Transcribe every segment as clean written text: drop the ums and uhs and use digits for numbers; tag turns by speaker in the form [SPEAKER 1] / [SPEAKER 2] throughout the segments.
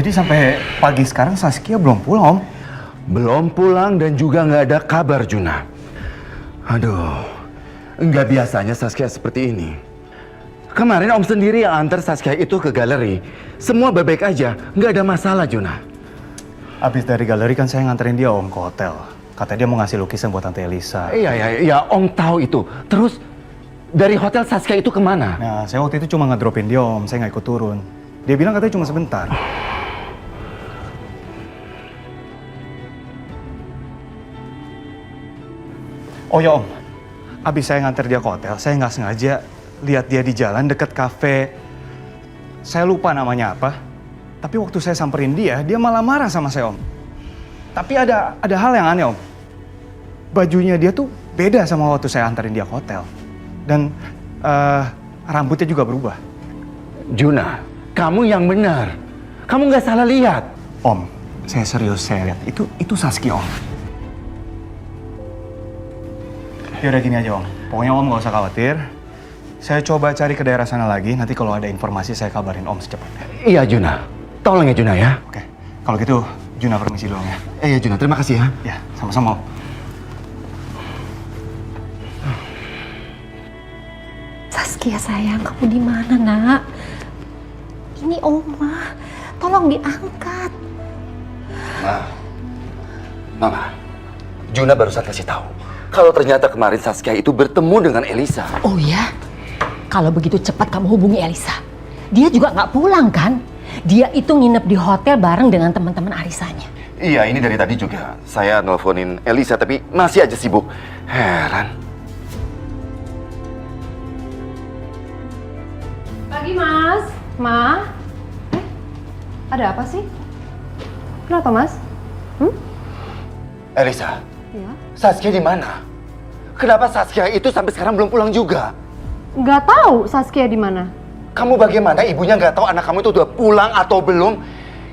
[SPEAKER 1] Jadi sampai pagi sekarang Saskia belum pulang, Om?
[SPEAKER 2] Belum pulang dan juga nggak ada kabar, Juna. Aduh, nggak biasanya Saskia seperti ini. Kemarin Om sendiri yang antar Saskia itu ke galeri. Semua baik-baik aja, nggak ada masalah, Juna.
[SPEAKER 1] Habis dari galeri kan saya nganterin dia, Om, ke hotel. Katanya dia mau ngasih lukisan buat Tante Elisa.
[SPEAKER 2] Iya, Om tahu itu. Terus dari hotel Saskia itu kemana?
[SPEAKER 1] Nah, saya waktu itu cuma ngedropin dia, Om. Saya nggak ikut turun. Dia bilang katanya cuma sebentar. Oh ya, Om. Habis saya nganter dia ke hotel, saya nggak sengaja lihat dia di jalan deket kafe. Saya lupa namanya apa. Tapi waktu saya samperin dia malah marah sama saya, Om. Tapi ada hal yang aneh, Om. Bajunya dia tuh beda sama waktu saya anterin dia ke hotel. Dan rambutnya juga berubah.
[SPEAKER 2] Juna, kamu yang benar. Kamu nggak salah lihat.
[SPEAKER 1] Om, saya serius, saya lihat. Itu Saskia, Om. Ya udah gini aja, Om. Pokoknya Om nggak usah khawatir. Saya coba cari ke daerah sana lagi. Nanti kalau ada informasi saya kabarin Om secepatnya.
[SPEAKER 2] Iya, Juna. Tolong ya, Juna ya.
[SPEAKER 1] Oke. Kalau gitu, Juna permisi dulu ya.
[SPEAKER 2] Iya, Juna. Terima kasih ya.
[SPEAKER 1] Ya, sama-sama, Om.
[SPEAKER 3] Saskia sayang, kamu di mana, Nak? Ini Oma. Tolong diangkat.
[SPEAKER 2] Mama, Juna barusan kasih tahu kalau ternyata kemarin Saskia itu bertemu dengan Elisa.
[SPEAKER 4] Oh ya? Kalau begitu cepat kamu hubungi Elisa. Dia juga nggak pulang kan? Dia itu nginep di hotel bareng dengan teman-teman arisannya.
[SPEAKER 2] Iya, ini dari tadi juga saya nelponin Elisa tapi masih aja sibuk. Heran.
[SPEAKER 3] Pagi, Mas. Ma? Ada apa sih? Kenapa, Mas?
[SPEAKER 2] Elisa,
[SPEAKER 3] Ya.
[SPEAKER 2] Saskia di mana? Kenapa Saskia itu sampai sekarang belum pulang juga?
[SPEAKER 3] Nggak tahu Saskia di mana.
[SPEAKER 2] Kamu bagaimana ibunya nggak tahu anak kamu itu udah pulang atau belum?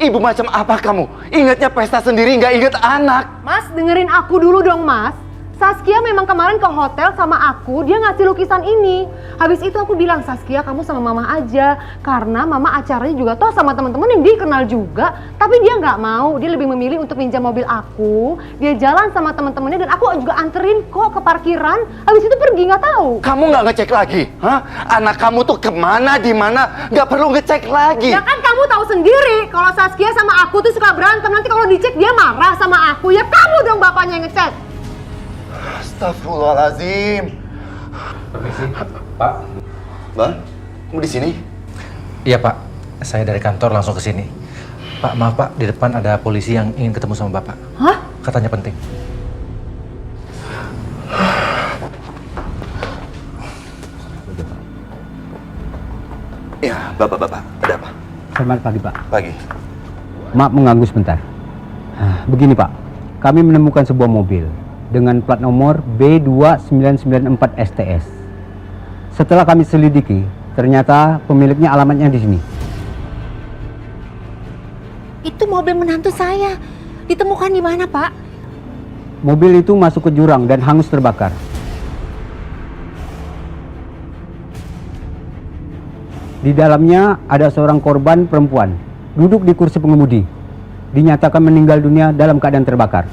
[SPEAKER 2] Ibu macam apa kamu? Ingatnya pesta sendiri, nggak ingat anak.
[SPEAKER 3] Mas, dengerin aku dulu dong, Mas. Saskia memang kemarin ke hotel sama aku, dia ngasih lukisan ini. Habis itu aku bilang, Saskia kamu sama mama aja. Karena mama acaranya juga toh sama teman-teman yang dia kenal juga. Tapi dia nggak mau, dia lebih memilih untuk pinjam mobil aku. Dia jalan sama teman-temannya dan aku juga anterin kok ke parkiran. Habis itu pergi, nggak tahu.
[SPEAKER 2] Kamu nggak ngecek lagi? Hah? Anak kamu tuh kemana, di mana? Nggak perlu ngecek lagi.
[SPEAKER 3] Ya kan kamu tahu sendiri kalau Saskia sama aku tuh suka berantem. Nanti kalau dicek dia marah sama aku. Ya kamu dong bapaknya yang ngecek.
[SPEAKER 2] Astagfirullahaladzim.
[SPEAKER 5] Permisi, Pak.
[SPEAKER 2] Bang, kamu di sini?
[SPEAKER 5] Iya, Pak. Saya dari kantor langsung ke sini. Pak, maaf Pak, di depan ada polisi yang ingin ketemu sama Bapak.
[SPEAKER 3] Hah?
[SPEAKER 5] Katanya penting.
[SPEAKER 2] Ya, Bapak-bapak, ada apa?
[SPEAKER 6] Selamat pagi, Pak.
[SPEAKER 2] Pagi.
[SPEAKER 6] Maaf mengganggu sebentar. Begini, Pak. Kami menemukan sebuah mobil dengan plat nomor B2994 STS. Setelah kami selidiki, ternyata pemiliknya alamatnya di sini.
[SPEAKER 4] Itu mobil menantu saya. Ditemukan di mana, Pak?
[SPEAKER 6] Mobil itu masuk ke jurang dan hangus terbakar. Di dalamnya ada seorang korban perempuan, duduk di kursi pengemudi. Dinyatakan meninggal dunia dalam keadaan terbakar.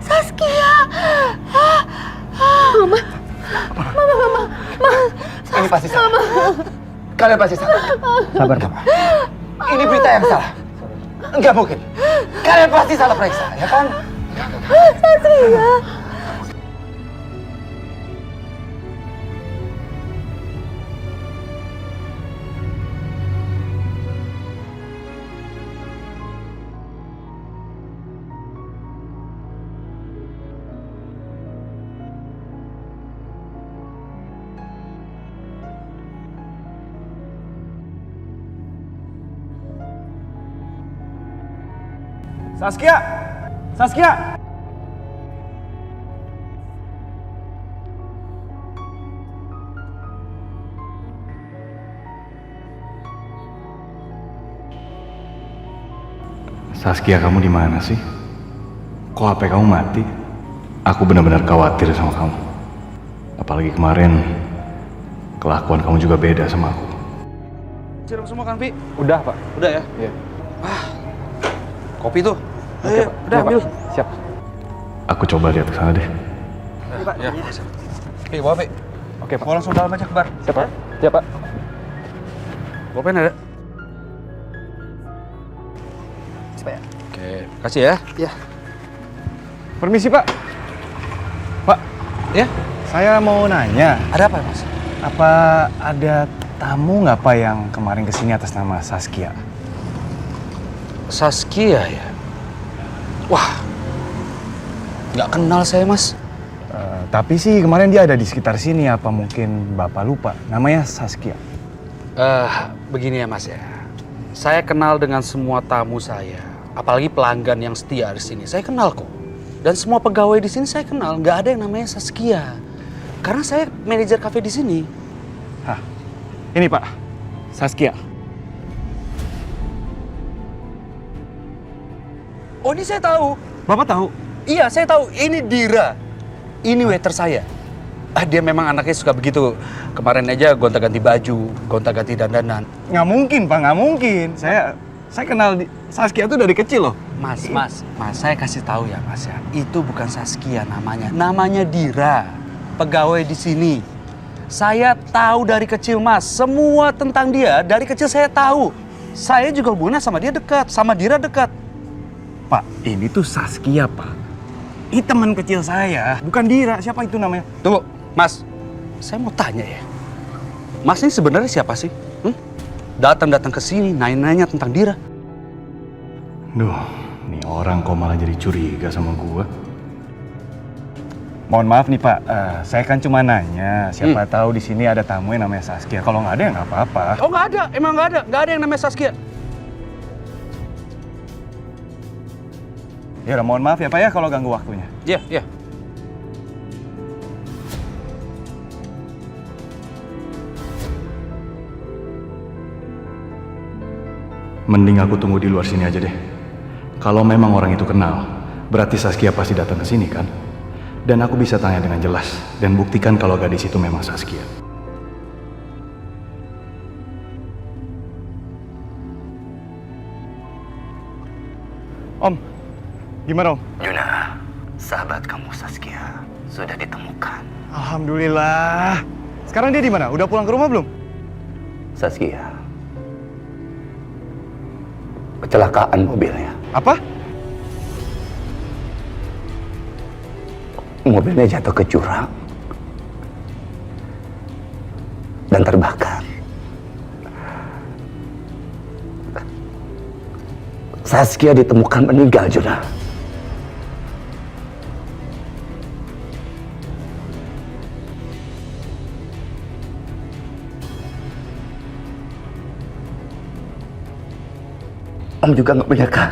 [SPEAKER 4] Saskia. Mama.
[SPEAKER 2] Ini pasti salah. Kalian pasti salah.
[SPEAKER 6] Sabar, Pak.
[SPEAKER 2] Ini berita yang salah. Enggak mungkin. Kalian pasti salah periksa, ya kan?
[SPEAKER 1] Saskia! Saskia! Saskia, kamu di mana sih? Kok HP kamu mati? Aku benar-benar khawatir sama kamu. Apalagi kemarin, kelakuan kamu juga beda sama aku.
[SPEAKER 7] Siram semua kan, Pi?
[SPEAKER 6] Udah, Pak.
[SPEAKER 7] Udah ya?
[SPEAKER 6] Iya.
[SPEAKER 7] Kopi tuh.
[SPEAKER 6] Oke, Pak.
[SPEAKER 7] Udah,
[SPEAKER 6] Iya, Pak.
[SPEAKER 7] ambil.
[SPEAKER 6] Siap.
[SPEAKER 1] Aku coba lihat ke sana deh.
[SPEAKER 7] Ya. Pi, bawa, Pi.
[SPEAKER 6] Oke, Pak.
[SPEAKER 7] Mau langsung dalam aja ke bar.
[SPEAKER 6] Siap, Pak. Siap, Pak.
[SPEAKER 7] Bawa pen ada? Oke, kasih ya. Iya.
[SPEAKER 1] Permisi, Pak. Pak,
[SPEAKER 7] Ya,
[SPEAKER 1] saya mau nanya,
[SPEAKER 7] ada apa, Mas?
[SPEAKER 1] apa ada tamu nggak Pak yang kemarin kesini atas nama Saskia?
[SPEAKER 7] Saskia ya? Wah, nggak kenal saya, Mas.
[SPEAKER 1] Tapi sih kemarin dia ada di sekitar sini, apa mungkin Bapak lupa? Namanya Saskia.
[SPEAKER 7] Begini ya, Mas ya. Saya kenal dengan semua tamu saya, apalagi pelanggan yang setia di sini. Saya kenal kok. Dan semua pegawai di sini saya kenal. Nggak ada yang namanya Saskia. Karena saya manajer kafe di sini.
[SPEAKER 1] Hah, ini Pak, Saskia.
[SPEAKER 7] Oh, ini saya tahu.
[SPEAKER 1] Bapak tahu?
[SPEAKER 7] Iya, saya tahu. Ini Dira. Ini waiter saya. Dia memang anaknya suka begitu. Kemarin aja gonta-ganti baju, gonta-ganti dandanan.
[SPEAKER 1] Nggak mungkin Pak, nggak mungkin. Saya kenal Saskia tuh dari kecil loh.
[SPEAKER 7] Mas, saya kasih tahu ya, Mas ya. Itu bukan Saskia namanya. Namanya Dira. Pegawai di sini. Saya tahu dari kecil, Mas. Semua tentang dia dari kecil saya tahu. Saya juga hubungannya sama dia dekat, sama Dira dekat.
[SPEAKER 1] Pak, ini tuh Saskia Pak. Ini teman kecil saya, bukan Dira. Siapa itu namanya?
[SPEAKER 7] Tunggu, Mas. Saya mau tanya ya. Mas ini sebenarnya siapa sih? Datang-datang ke sini nanya-nanya tentang Dira.
[SPEAKER 1] Duh, nih orang kok malah jadi curiga sama gua. Mohon maaf nih Pak, saya kan cuma nanya. Siapa tahu di sini ada tamu yang namanya Saskia. Kalau nggak ada ya nggak apa-apa.
[SPEAKER 7] Oh, nggak ada. Emang nggak ada yang namanya Saskia.
[SPEAKER 1] Ya udah, mohon maaf ya Pak ya kalau ganggu waktunya.
[SPEAKER 7] Iya, iya.
[SPEAKER 1] Mending aku tunggu di luar sini aja deh. Kalau memang orang itu kenal, berarti Saskia pasti datang ke sini kan? Dan aku bisa tanya dengan jelas dan buktikan kalau gadis itu memang Saskia. Om, gimana Om?
[SPEAKER 2] Juna, sahabat kamu Saskia sudah ditemukan.
[SPEAKER 1] Alhamdulillah. Sekarang dia di mana? Udah pulang ke rumah belum?
[SPEAKER 2] Saskia, kecelakaan mobilnya.
[SPEAKER 1] Apa?
[SPEAKER 2] Mobilnya jatuh ke jurang dan terbakar. Saskia ditemukan meninggal, Juna. Om juga nggak menyangka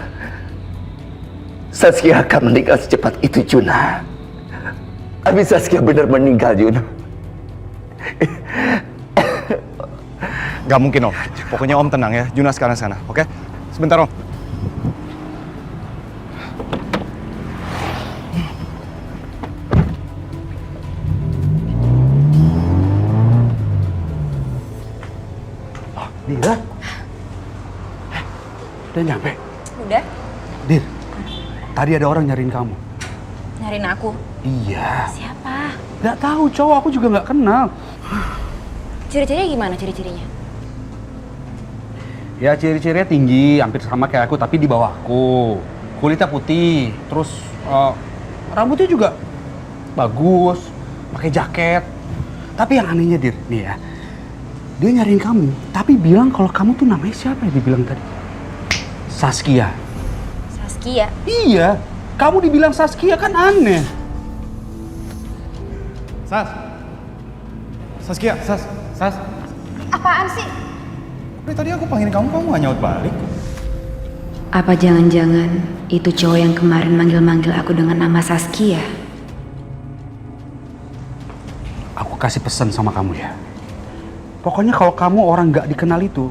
[SPEAKER 2] Saskia akan meninggal secepat itu, Juna. Habis Saskia benar meninggal, Juna.
[SPEAKER 1] Gak mungkin Om. Pokoknya Om tenang ya. Juna sekarang sana, oke? Sebentar Om.
[SPEAKER 7] Dira? Udah nyampe?
[SPEAKER 8] Udah?
[SPEAKER 7] Dir, tadi ada orang nyariin kamu.
[SPEAKER 8] Nyariin aku?
[SPEAKER 7] Iya.
[SPEAKER 8] Siapa?
[SPEAKER 7] Nggak tahu, cowok aku juga nggak kenal.
[SPEAKER 8] Ciri-cirinya gimana ciri-cirinya?
[SPEAKER 7] Ya ciri-cirinya tinggi, hampir sama kayak aku, tapi di bawahku. Kulitnya putih, terus rambutnya juga bagus, pakai jaket. Tapi yang anehnya, Dir, nih ya. Dia nyariin kamu, tapi bilang kalau kamu tuh namanya siapa yang dibilang tadi? Saskia.
[SPEAKER 8] Saskia?
[SPEAKER 7] Iya, kamu dibilang Saskia kan aneh.
[SPEAKER 1] Saskia, Sas.
[SPEAKER 3] Apaan sih?
[SPEAKER 1] Dari tadi aku panggilin kamu nggak nyaut balik.
[SPEAKER 9] Apa jangan-jangan itu cowok yang kemarin manggil-manggil aku dengan nama Saskia?
[SPEAKER 7] Aku kasih pesan sama kamu ya. Pokoknya kalau kamu orang nggak dikenal itu,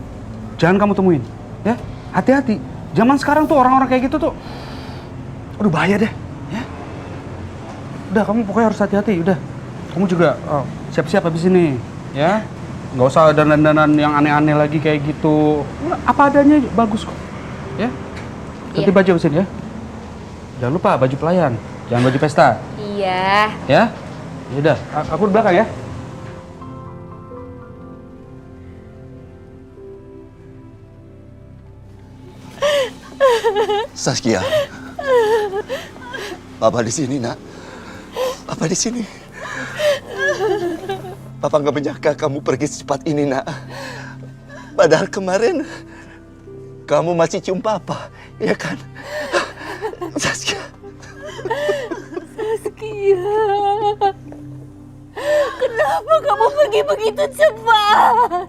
[SPEAKER 7] jangan kamu temuin. Ya, hati-hati. Zaman sekarang tuh orang-orang kayak gitu tuh, aduh bahaya deh. Ya. Udah, kamu pokoknya harus hati-hati. Udah, kamu juga siap-siap habis ini, ya. Nggak usah dandan-dandan yang aneh-aneh lagi kayak gitu. Apa adanya bagus kok, ya. Ganti baju habis ini ya. Jangan lupa baju pelayan, jangan baju pesta.
[SPEAKER 8] Iya.
[SPEAKER 7] Ya? Yaudah, aku di belakang ya.
[SPEAKER 2] Saskia. Papa di sini, Nak. Papa di sini. Papa nggak menyangka kamu pergi secepat ini, Nak. Padahal kemarin kamu masih cium Papa, ya kan? Saskia.
[SPEAKER 8] Saskia. Kenapa kamu pergi begitu cepat?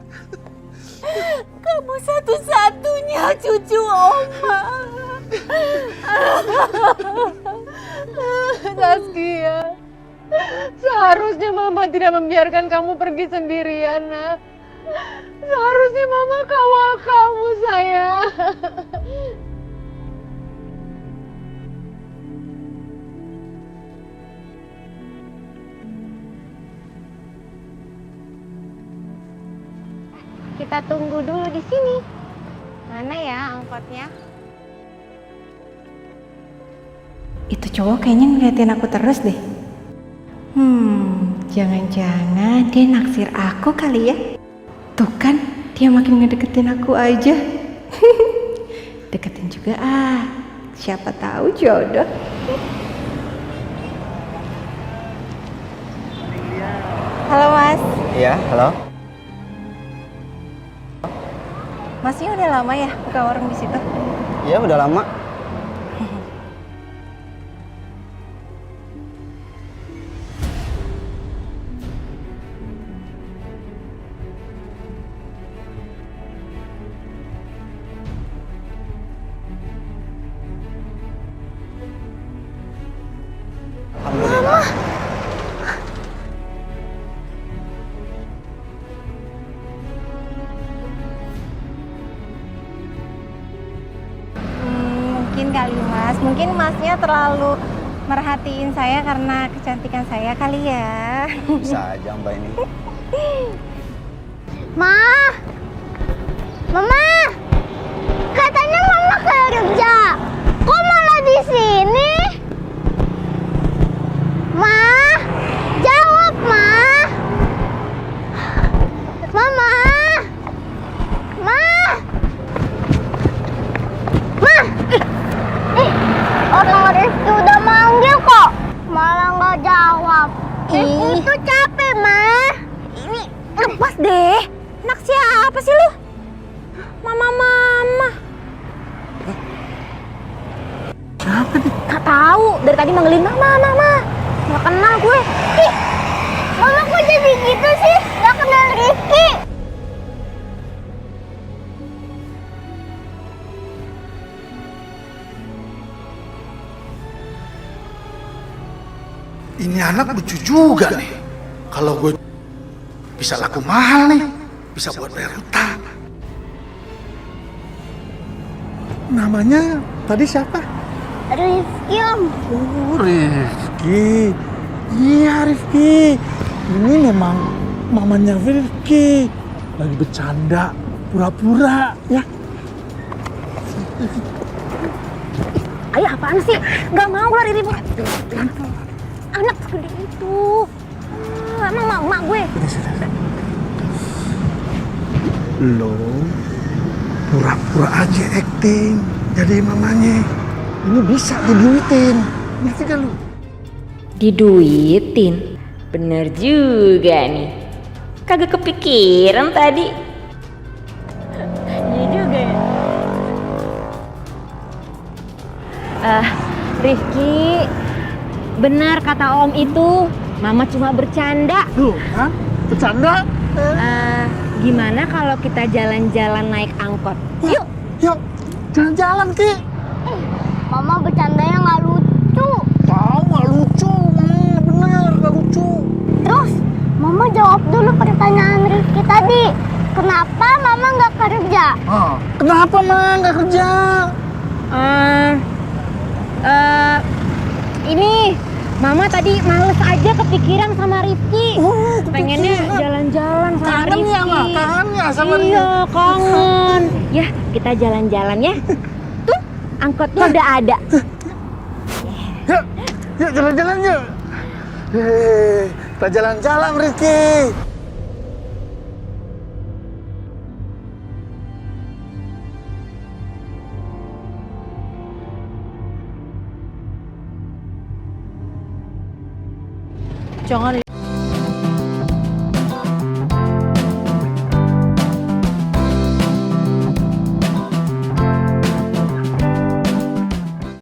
[SPEAKER 8] Kamu satu-satunya cucu Oma.
[SPEAKER 3] Saskia, seharusnya Mama tidak membiarkan kamu pergi sendirian, Nak. Seharusnya Mama kawal kamu, sayang. Kita tunggu dulu di sini. Mana ya angkotnya?
[SPEAKER 9] Itu cowok kayaknya ngeliatin aku terus deh. Jangan-jangan dia naksir aku kali ya. Tuh kan, dia makin ngedeketin aku aja. Deketin juga siapa tahu jodoh. Halo Mas.
[SPEAKER 2] Iya, halo.
[SPEAKER 9] Masnya udah lama ya buka warung di situ?
[SPEAKER 2] Iya, udah lama.
[SPEAKER 9] Mungkin kali Mas, mungkin Masnya terlalu merhatiin saya karena kecantikan saya kali ya.
[SPEAKER 2] Bisa aja Mbak ini.
[SPEAKER 3] Ma! Mama! Katanya Mama kerja. Kok malah di sini? Ma! Jawab, Ma! Mama! Ma! Ma! Orang Rizky udah manggil kok. Malah nggak jawab. Rizky itu capek, Ma.
[SPEAKER 8] Ini lepas deh. Anak siapa sih lu? Mama.
[SPEAKER 2] Siapa nih?
[SPEAKER 8] Gak tahu. Dari tadi manggilin mama. Gak kenal gue.
[SPEAKER 3] Ih, Mama kok jadi gitu sih? Nggak kenal Rizky.
[SPEAKER 10] Ini anak lucu juga nih. Kalau gue bisa laku mahal nih, bisa buat bayar utang. Namanya tadi siapa?
[SPEAKER 3] Rizky, Om.
[SPEAKER 10] Oh, Rifki. Iya, Rifki. Ini memang mamanya Rifki. Lagi bercanda, pura-pura, ya.
[SPEAKER 8] Ayo apaan sih? Gak mau lah ribut. Anak segede itu. Emang mak gue.
[SPEAKER 10] Lo pura-pura aja acting jadi mamanya. Ini bisa diduitin. Ngerti gak lu?
[SPEAKER 9] Diduitin? Bener juga nih. Kagak kepikiran tadi.
[SPEAKER 8] Iya juga ya. Rifki, benar kata Om itu. Mama cuma bercanda.
[SPEAKER 10] Tuh, kan? Bercanda?
[SPEAKER 8] Gimana kalau kita jalan-jalan naik angkot?
[SPEAKER 10] Yuk, jalan-jalan, Ki.
[SPEAKER 3] Mama bercandanya nggak lucu.
[SPEAKER 10] Tahu nggak lucu, bener nggak lucu.
[SPEAKER 3] Terus, Mama jawab dulu pertanyaan Rizky tadi. Kenapa Mama nggak kerja?
[SPEAKER 10] Kenapa mah nggak kerja?
[SPEAKER 8] Ini Mama tadi males aja kepikiran sama Rizky. pengennya jalan-jalan sama
[SPEAKER 10] Kangen
[SPEAKER 8] Rifki.
[SPEAKER 10] ya, Ma? Kangen ya sama
[SPEAKER 8] Iya, kangen. Ya, kita jalan-jalan ya. Tuh, angkotnya udah ada.
[SPEAKER 10] Yuk, yuk jalan-jalan yuk. Kita jalan-jalan, Rizky.
[SPEAKER 3] Jangan